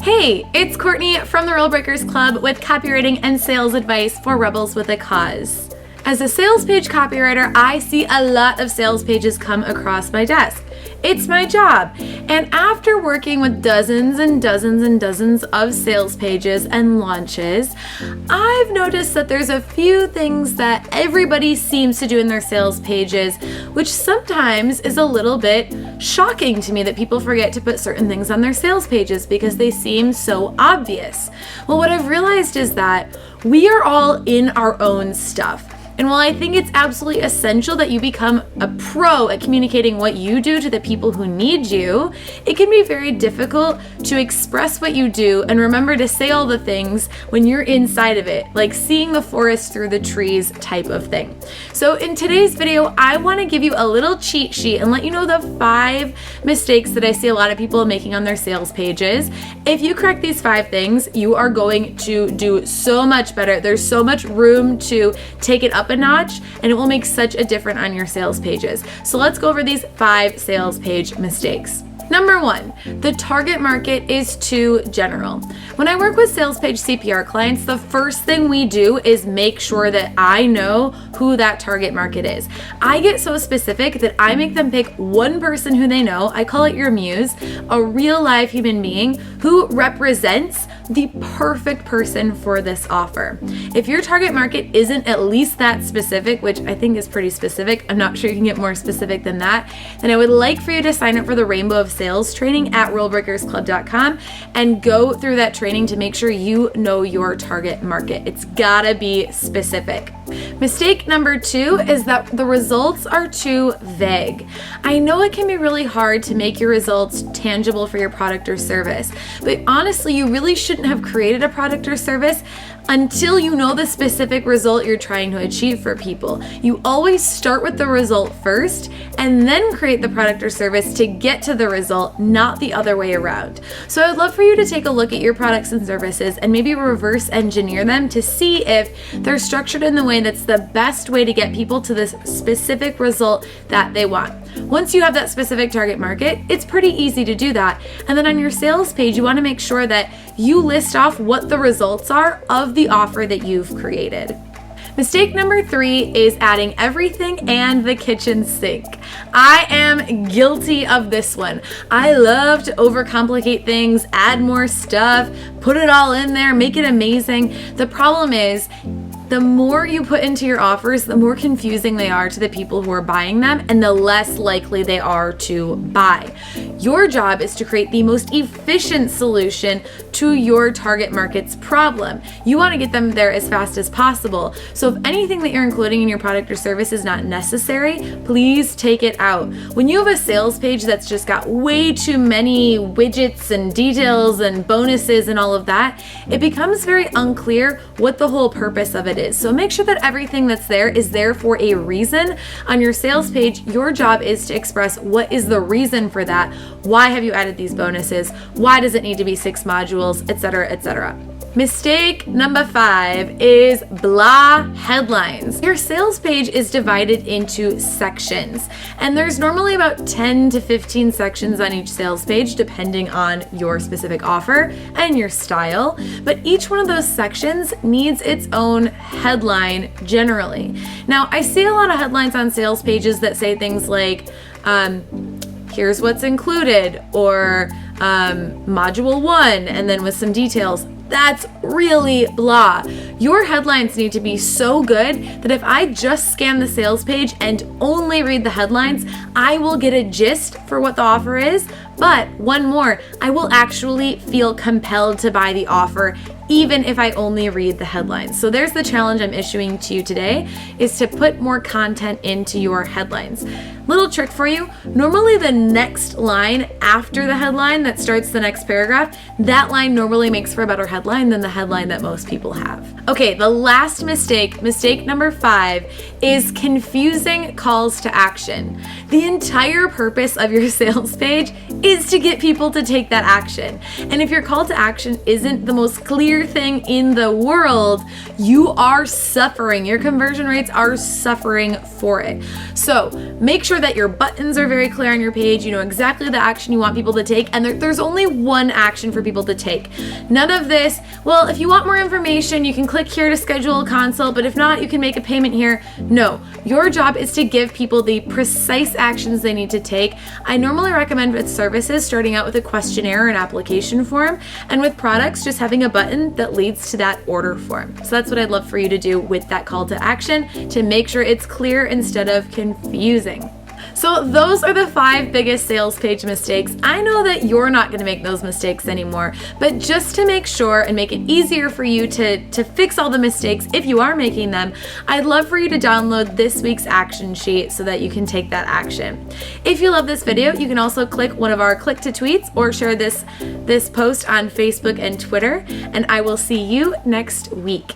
Hey, it's Courtney from the Rule Breakers Club with copywriting and sales advice for Rebels with a Cause. As a sales page copywriter, I see a lot of sales pages come across my desk. It's my job. And after working with dozens and dozens and dozens of sales pages and launches, I've noticed that there's a few things that everybody seems to do in their sales pages, which sometimes is a little bit shocking to me that people forget to put certain things on their sales pages because they seem so obvious. Well, what I've realized is that we are all in our own stuff. And while I think it's absolutely essential that you become a pro at communicating what you do to the people who need you, it can be very difficult to express what you do and remember to say all the things when you're inside of it, like seeing the forest through the trees type of thing. So in today's video, I want to give you a little cheat sheet and let you know the 5 mistakes that I see a lot of people making on their sales pages. If you correct these 5 things, you are going to do so much better. There's so much room to take it up a notch, and it will make such a difference on your sales pages. So let's go over these 5 sales page mistakes. Number 1, the target market is too general. When I work with sales page CPR clients, the first thing we do is make sure that I know who that target market is. I get so specific that I make them pick one person who they know. I call it your muse, a real live human being who represents the perfect person for this offer. If your target market isn't at least that specific, which I think is pretty specific, I'm not sure you can get more specific than that, then I would like for you to sign up for the Rainbow of Sales training at rulebreakersclub.com and go through that training to make sure you know your target market. It's gotta be specific. Mistake number 2 is that the results are too vague. I know it can be really hard to make your results tangible for your product or service, but honestly, you really shouldn't have created a product or service until you know the specific result you're trying to achieve for people. You always start with the result first and then create the product or service to get to the result, not the other way around. So I would love for you to take a look at your products and services and maybe reverse engineer them to see if they're structured in the way that's the best way to get people to this specific result that they want. Once you have that specific target market, it's pretty easy to do that. And then on your sales page, you want to make sure that you list off what the results are of the offer that you've created. Mistake number 3 is adding everything and the kitchen sink. I am guilty of this one. I love to overcomplicate things, add more stuff, put it all in there, make it amazing. The problem is, the more you put into your offers, the more confusing they are to the people who are buying them and the less likely they are to buy. Your job is to create the most efficient solution to your target market's problem. You want to get them there as fast as possible. So if anything that you're including in your product or service is not necessary, please take it out. When you have a sales page that's just got way too many widgets and details and bonuses and all of that, it becomes very unclear what the whole purpose of it is. So make sure that everything that's there is there for a reason. On your sales page, your job is to express what is the reason for that. Why have you added these bonuses? Why does it need to be 6 modules, etc., etc.? Mistake number 5 is blah headlines. Your sales page is divided into sections, and there's normally about 10 to 15 sections on each sales page, depending on your specific offer and your style. But each one of those sections needs its own headline generally. Now, I see a lot of headlines on sales pages that say things like, here's what's included, or module 1, and then with some details. That's really blah. Your headlines need to be so good that if I just scan the sales page and only read the headlines, I will get a gist for what the offer is. But one more, I will actually feel compelled to buy the offer even if I only read the headlines. So there's the challenge I'm issuing to you today, is to put more content into your headlines. Little trick for you, normally the next line after the headline that starts the next paragraph, that line normally makes for a better headline than the headline that most people have. Okay, the last mistake number 5, is confusing calls to action. The entire purpose of your sales page is to get people to take that action. And if your call to action isn't the most clear thing in the world, you are suffering. Your conversion rates are suffering for it. So make sure that your buttons are very clear on your page. You know exactly the action you want people to take, and there's only one action for people to take. None of this, well, if you want more information, you can click here to schedule a consult, but if not, you can make a payment here. No, your job is to give people the precise actions they need to take. I normally recommend with services starting out with a questionnaire or an application form, and with products just having a button that leads to that order form. So that's what I'd love for you to do with that call to action, to make sure it's clear instead of confusing. So those are the 5 biggest sales page mistakes. I know that you're not going to make those mistakes anymore, but just to make sure and make it easier for you to fix all the mistakes if you are making them, I'd love for you to download this week's action sheet so that you can take that action. If you love this video, you can also click one of our click to tweets or share this post on Facebook and Twitter, and I will see you next week.